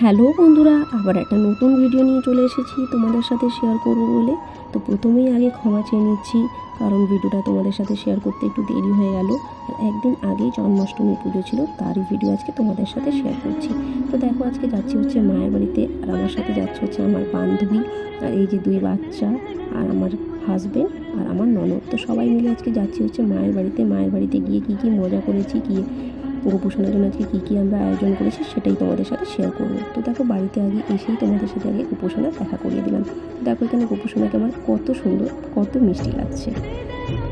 Hello বন্ধুরা, আবার একটা নতুন ভিডিও নিয়ে চলে এসেছি তোমাদের সাথে শেয়ার করব বলে। তো প্রথমেই আগে ক্ষমা চেয়ে নিচ্ছি, কারণ ভিডিওটা তোমাদের সাথে শেয়ার করতে একটু দেরি হয়ে গেল। আর একদিন আগেই জন্মাষ্টমী পুজো ছিল, তারই ভিডিও আজকে তোমাদের সাথে শেয়ার করছি। তো দেখো, আজকে যাচ্ছি হচ্ছে মায়ের বাড়িতে, আর আমার সাথে যাচ্ছে হচ্ছে আমার বান্ধবী, আর এই যে 2 বাচ্চা, আর আমার হাজবেন্ড আর আমার ননদ। তো সবাই মিলে আজকে যাচ্ছি হচ্ছে মায়ের বাড়িতে। মায়ের বাড়িতে গিয়ে কী কী মজা করেছি, গোপুসোনার জন্য আজকে কী আমরা আয়োজন করেছি সেটাই তোমাদের সাথে শেয়ার করবো। তো দেখো, বাড়িতে আগে এসেই তোমাদের সাথে আগে গোপুসোনা দেখা করিয়ে দিলাম। দেখো এখানে গোপুসোনাকে আমার কত সুন্দর, কত মিষ্টি লাগছে।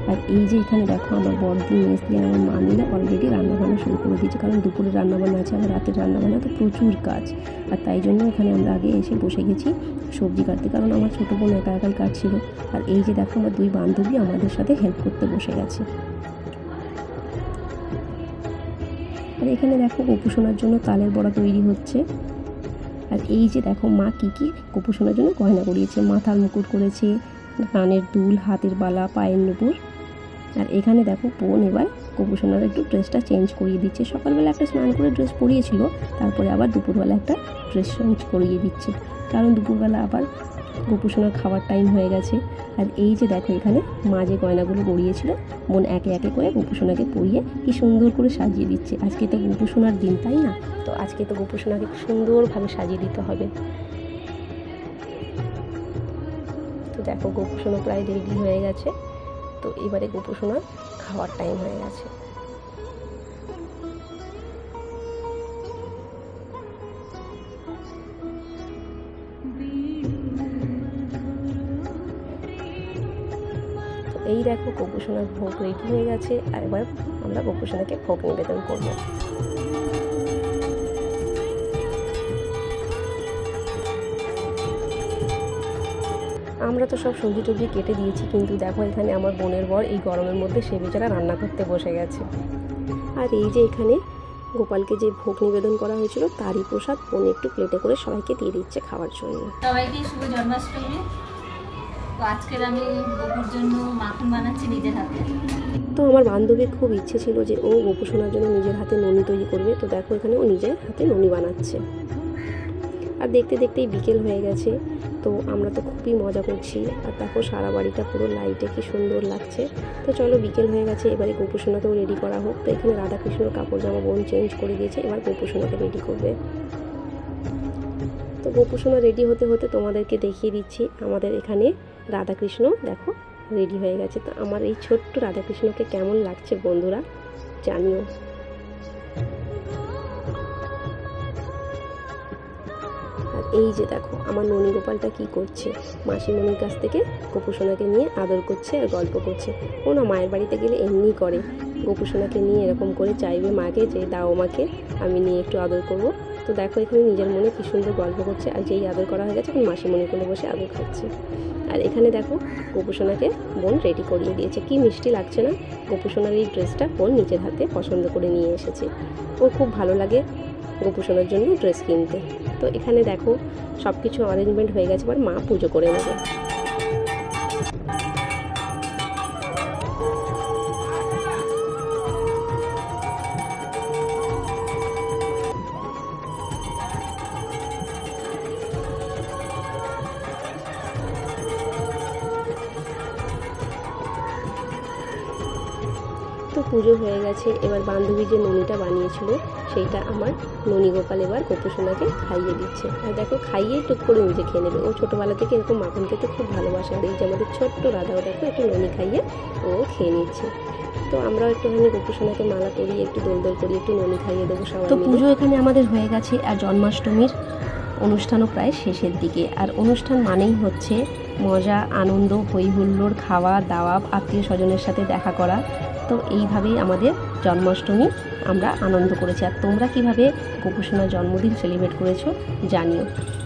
আর এই যে এখানে দেখো, আমার বড়দি, মেসদি আর আমার মা মিলে অলরেডি রান্নাবান্না শুরু করে দিয়েছে, কারণ দুপুরে রান্নাবান্না আছে, আবার রাতের রান্নাবান্না, তো প্রচুর কাজ। আর তাই জন্য এখানে আমরা আগে এসে বসে গেছি সবজি কাটতে, কারণ আমার ছোটো বোন একা একাই কাটছিল। আর এই যে দেখো, আমার 2 বান্ধবী আমাদের সাথে হেল্প করতে বসে গেছে। আর এখানে দেখো, গোপুসোনার জন্য তালের বড়া তৈরি হচ্ছে। আর এই যে দেখো, মা কী গোপুসোনার জন্য গয়না করিয়েছে, মাথার মুকুট করেছে, কানের দুল, হাতের বালা, পায়ের নুপুর। আর এখানে দেখো, বোন এবার গোপুসোনার একটু ড্রেসটা চেঞ্জ করিয়ে দিচ্ছে। সকালবেলা একটা স্নান করে ড্রেস পরিয়েছিল, তারপরে আবার দুপুরবেলা একটা ড্রেস চেঞ্জ করিয়ে দিচ্ছে, কারণ দুপুরবেলা আবার গোপুসোনার খাওয়ার টাইম হয়ে গেছে। আর এই যে দেখো, এখানে মা যে গয়নাগুলো গড়িয়েছিল, বোন একে একে করে গোপুসোনাকে পরিয়ে কি সুন্দর করে সাজিয়ে দিচ্ছে। আজকে তো গোপুসোনার দিন, তাই না? তো আজকে তো গোপুসোনাকে সুন্দরভাবে সাজিয়ে দিতে হবে। তো দেখো, গোপুসোনা প্রায় রেডি হয়ে গেছে। তো এবারে গোপুসোনার খাওয়ার টাইম হয়ে গেছে। এই দেখো, গোপুসোনার ভোগ রেডি হয়ে গেছে। আর এবার আমরা গোপুসোনাকে ভোগ নিবেদন করব। আমরা তো সব সবজি টবজি কেটে দিয়েছি, কিন্তু দেখো এখানে আমার বোনের বর এই গরমের মধ্যে সে বেচারা রান্না করতে বসে গেছে। আর এই যে এখানে গোপালকে যে ভোগ নিবেদন করা হয়েছিল, তারই প্রসাদ বোন একটু প্লেটে করে সবাইকে দিয়ে দিচ্ছে খাওয়ার জন্য। সবাইকে শুভ জন্মাষ্টমী। তো আজকের আমি গোপুর জন্য মাখন বানাচ্ছি নিজের হাতে। তো আমার বান্ধবীর খুব ইচ্ছে ছিল যে ও গোপুসোনার জন্য নিজের হাতে ননি তৈরি করবে। তো দেখো, এখানে ও নিজের হাতে ননি বানাচ্ছে। আর দেখতে দেখতেই বিকেল হয়ে গেছে। তো আমরা তো খুবই মজা করছি। আর দেখো, সারা বাড়িটা পুরো লাইটে কি সুন্দর লাগছে। তো চলো, বিকেল হয়ে গেছে, এবারে গোপুসোনাকেও রেডি করা হোক। তো এখানে রাধাকৃষ্ণর কাপড় জামা বোন চেঞ্জ করে দিয়েছে, এবার গোপুসোনাকে রেডি করবে। তো গোপুসোনা রেডি হতে হতে তোমাদেরকে দেখিয়ে দিচ্ছি আমাদের এখানে রাধাকৃষ্ণ দেখো রেডি হয়ে গেছে। তো আমার এই ছোট্ট রাধাকৃষ্ণকে কেমন লাগছে বন্ধুরা জানিও। আর এই যে দেখো, আমার ননী গোপালটা কি করছে, মাসিমণির কাছ থেকে গোপুসোনাকে নিয়ে আদর করছে আর গল্প করছে। ও না মায়ের বাড়িতে গেলে এমনি করে, গোপুসোনাকে নিয়ে এরকম করে চাইবে মাকে যে দাও মাকে, আমি নিয়ে একটু আদর করব। তো দেখো, এখানে নিজের মনে কি সুন্দর গল্প করছে। আর যেই আদর করা হয়ে গেছে, এখন মাসিমণি কোলে বসে আদর খাচ্ছে। আর এখানে দেখো, গোপুসোনাকে বোন রেডি করিয়ে দিয়েছে। কি মিষ্টি লাগছে না? গোপুসোনার এই ড্রেসটা বোন নিজের হাতে পছন্দ করে নিয়ে এসেছে। ওর খুব ভালো লাগে গোপুসোনার জন্য ড্রেস কিনতে। তো এখানে দেখো, সব কিছু অ্যারেঞ্জমেন্ট হয়ে গেছে, এবার মা পুজো করে নেবে। তো পুজো হয়ে গেছে। এবার বান্ধবী যে ননিটা বানিয়েছিল, সেইটা আমার ননী গোপাল এবার গোপুসোনাকে খাইয়ে দিচ্ছে। আর দেখো, খাইয়ে টুক করে নিজে খেয়ে নেবে। ও ছোটোবেলা থেকে এরকম মাখন খেতে খুব ভালোবাসে। আর এই যে আমাদের ছোট্ট রাধাও দেখো, একটু ননি খাইয়ে ও খেয়ে নিচ্ছে। তো আমরাও একটুখানি গোপুসোনাকে মালা পরিয়ে একটু দোল দোল করি, একটু ননি খাইয়ে দেবো সবাই। তো পুজো এখানে আমাদের হয়ে গেছে, আর জন্মাষ্টমীর অনুষ্ঠানও প্রায় শেষের দিকে। আর অনুষ্ঠান মানেই হচ্ছে মজা, আনন্দ, হই হুল্লোড়, খাওয়া দাওয়া, আত্মীয় স্বজনের সাথে দেখা করা। তো এইভাবেই আমাদের জন্মাষ্টমী আমরা আনন্দ করেছি। আর তোমরা কিভাবে গোপুসোনার জন্মদিন সেলিব্রেট করেছো জানিও।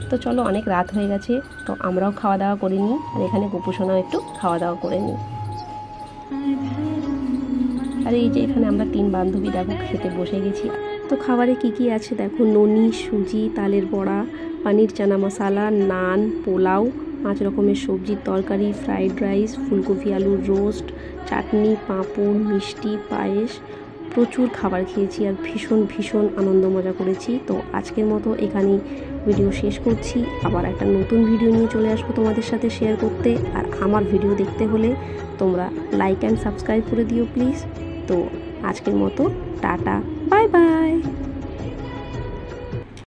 তো চলো, অনেক রাত হয়ে গেছে, তো আমরাও খাওয়া দাওয়া করে নিই, আর এখানে গোপুসোনাও একটু খাওয়া দাওয়া করে নিই। আর এই যে এখানে আমরা 3 বান্ধবী দেখো খেতে বসে গেছি। তো খাবারে কি আছে দেখো, ননি, সুজি, তালের বড়া, পনির চানা মশালা, নান, পোলাও, 5 রকমের সবজির তরকারি, ফ্রাইড রাইস, ফুলকপি আলুর রোস্ট, চাটনি, পাঁপড়, মিষ্টি, পায়েস, প্রচুর খাবার খেয়েছি আর ভীষণ ভীষণ আনন্দ মজা করেছি। তো আজকের মতো এখানেই ভিডিও শেষ করছি। আবার একটা নতুন ভিডিও নিয়ে চলে আসবো তোমাদের সাথে শেয়ার করতে। আর আমার ভিডিও দেখতে হলে তোমরা লাইক অ্যান্ড সাবস্ক্রাইব করে দিও প্লিজ। তো আজকের মতো টাটা, বাই বাই।